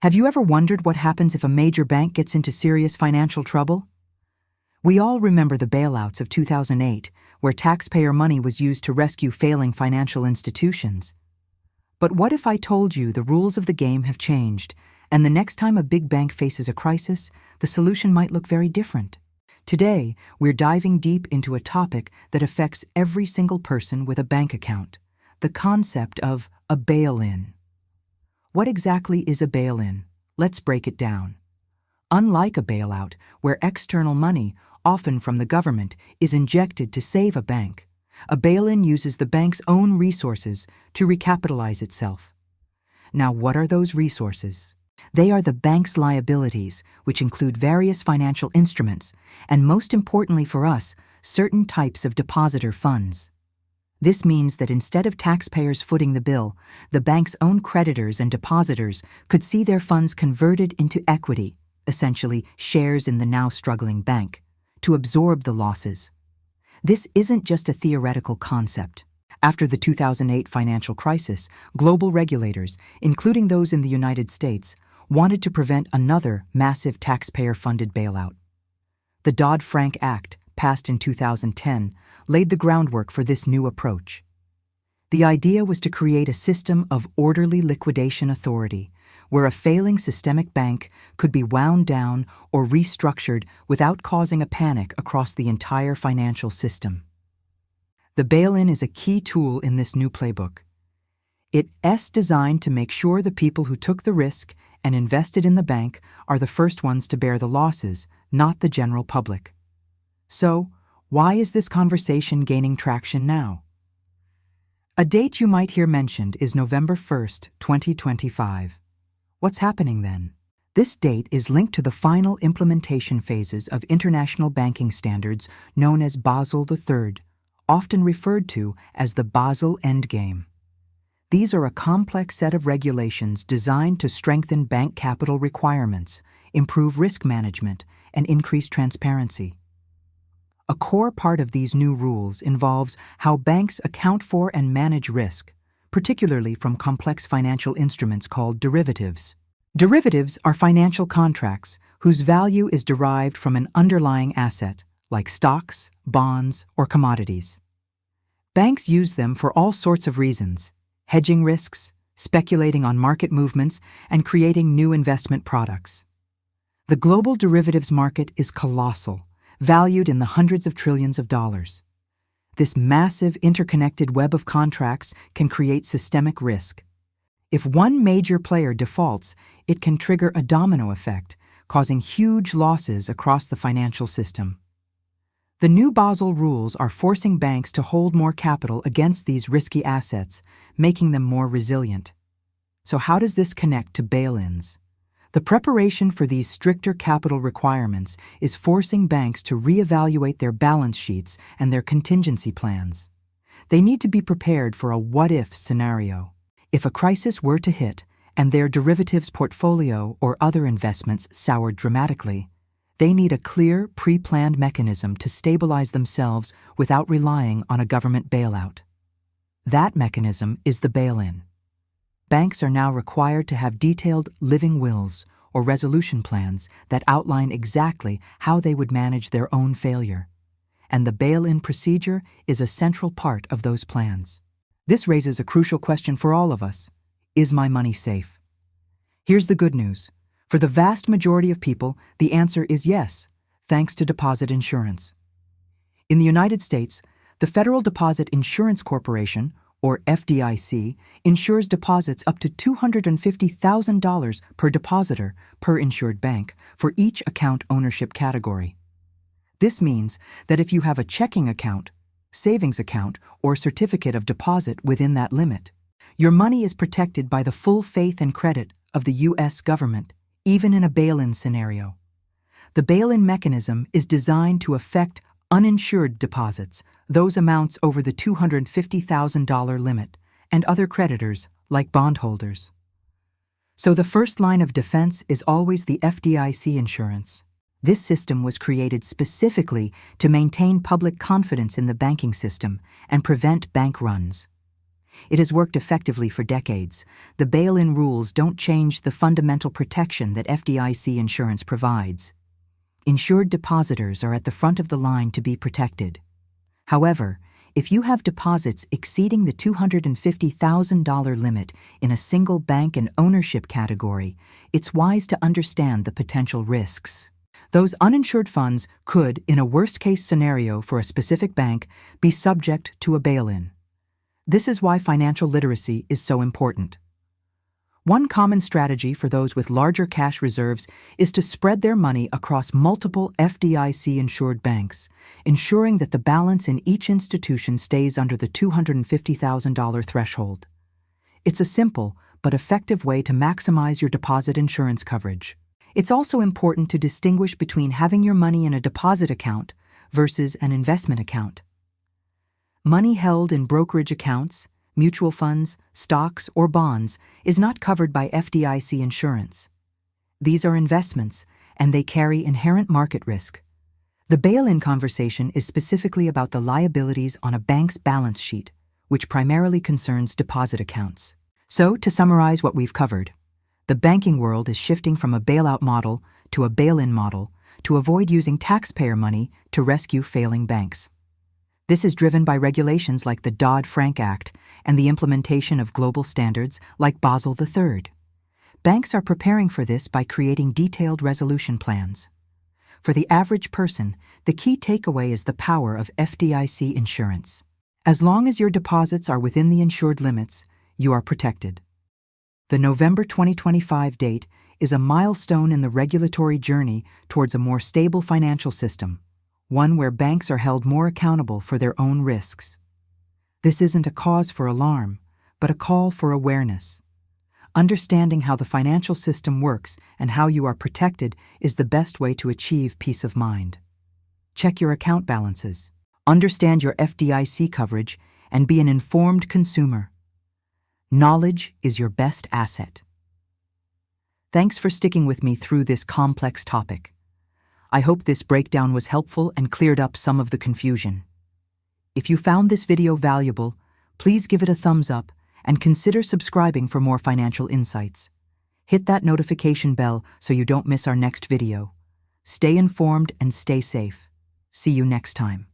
Have you ever wondered what happens if a major bank gets into serious financial trouble? We all remember the bailouts of 2008, where taxpayer money was used to rescue failing financial institutions. But what if I told you the rules of the game have changed, and the next time a big bank faces a crisis, the solution might look very different? Today, we're diving deep into a topic that affects every single person with a bank account: the concept of a bail-in. What exactly is a bail-in? Let's break it down. Unlike a bailout, where external money, often from the government, is injected to save a bank, a bail-in uses the bank's own resources to recapitalize itself. Now, what are those resources? They are the bank's liabilities, which include various financial instruments, and most importantly for us, certain types of depositor funds. This means that instead of taxpayers footing the bill, the bank's own creditors and depositors could see their funds converted into equity, essentially shares in the now struggling bank, to absorb the losses. This isn't just a theoretical concept. After the 2008 financial crisis, global regulators, including those in the United States, wanted to prevent another massive taxpayer-funded bailout. The Dodd-Frank Act, passed in 2010, laid the groundwork for this new approach. The idea was to create a system of orderly liquidation authority, where a failing systemic bank could be wound down or restructured without causing a panic across the entire financial system. The bail-in is a key tool in this new playbook. It's designed to make sure the people who took the risk and invested in the bank are the first ones to bear the losses, not the general public. So, why is this conversation gaining traction now? A date you might hear mentioned is November 1st, 2025. What's happening then? This date is linked to the final implementation phases of international banking standards known as Basel III, often referred to as the Basel Endgame. These are a complex set of regulations designed to strengthen bank capital requirements, improve risk management, and increase transparency. A core part of these new rules involves how banks account for and manage risk, particularly from complex financial instruments called derivatives. Derivatives are financial contracts whose value is derived from an underlying asset, like stocks, bonds, or commodities. Banks use them for all sorts of reasons: hedging risks, speculating on market movements, and creating new investment products. The global derivatives market is colossal, valued in the hundreds of trillions of dollars. This massive interconnected web of contracts can create systemic risk. If one major player defaults, it can trigger a domino effect, causing huge losses across the financial system. The new Basel rules are forcing banks to hold more capital against these risky assets, making them more resilient. So how does this connect to bail-ins? The preparation for these stricter capital requirements is forcing banks to reevaluate their balance sheets and their contingency plans. They need to be prepared for a what-if scenario. If a crisis were to hit and their derivatives portfolio or other investments soured dramatically, they need a clear, pre-planned mechanism to stabilize themselves without relying on a government bailout. That mechanism is the bail-in. Banks are now required to have detailed living wills or resolution plans that outline exactly how they would manage their own failure. And the bail-in procedure is a central part of those plans. This raises a crucial question for all of us: is my money safe? Here's the good news. For the vast majority of people, the answer is yes, thanks to deposit insurance. In the United States, the Federal Deposit Insurance Corporation, or FDIC, insures deposits up to $250,000 per depositor per insured bank for each account ownership category. This means that if you have a checking account, savings account, or certificate of deposit within that limit, your money is protected by the full faith and credit of the U.S. government, even in a bail-in scenario. The bail-in mechanism is designed to affect uninsured deposits, those amounts over the $250,000 limit, and other creditors, like bondholders. So the first line of defense is always the FDIC insurance. This system was created specifically to maintain public confidence in the banking system and prevent bank runs. It has worked effectively for decades. The bail-in rules don't change the fundamental protection that FDIC insurance provides. Insured depositors are at the front of the line to be protected. However, if you have deposits exceeding the $250,000 limit in a single bank and ownership category, it's wise to understand the potential risks. Those uninsured funds could, in a worst-case scenario for a specific bank, be subject to a bail-in. This is why financial literacy is so important. One common strategy for those with larger cash reserves is to spread their money across multiple FDIC-insured banks, ensuring that the balance in each institution stays under the $250,000 threshold. It's a simple but effective way to maximize your deposit insurance coverage. It's also important to distinguish between having your money in a deposit account versus an investment account. Money held in brokerage accounts, mutual funds, stocks, or bonds is not covered by FDIC insurance. These are investments, and they carry inherent market risk. The bail-in conversation is specifically about the liabilities on a bank's balance sheet, which primarily concerns deposit accounts. So, to summarize what we've covered, the banking world is shifting from a bailout model to a bail-in model to avoid using taxpayer money to rescue failing banks. This is driven by regulations like the Dodd-Frank Act and the implementation of global standards like Basel III. Banks are preparing for this by creating detailed resolution plans. For the average person, the key takeaway is the power of FDIC insurance. As long as your deposits are within the insured limits, you are protected. The November 2025 date is a milestone in the regulatory journey towards a more stable financial system, one where banks are held more accountable for their own risks. This isn't a cause for alarm, but a call for awareness. Understanding how the financial system works and how you are protected is the best way to achieve peace of mind. Check your account balances, understand your FDIC coverage, and be an informed consumer. Knowledge is your best asset. Thanks for sticking with me through this complex topic. I hope this breakdown was helpful and cleared up some of the confusion. If you found this video valuable, please give it a thumbs up and consider subscribing for more financial insights. Hit that notification bell so you don't miss our next video. Stay informed and stay safe. See you next time.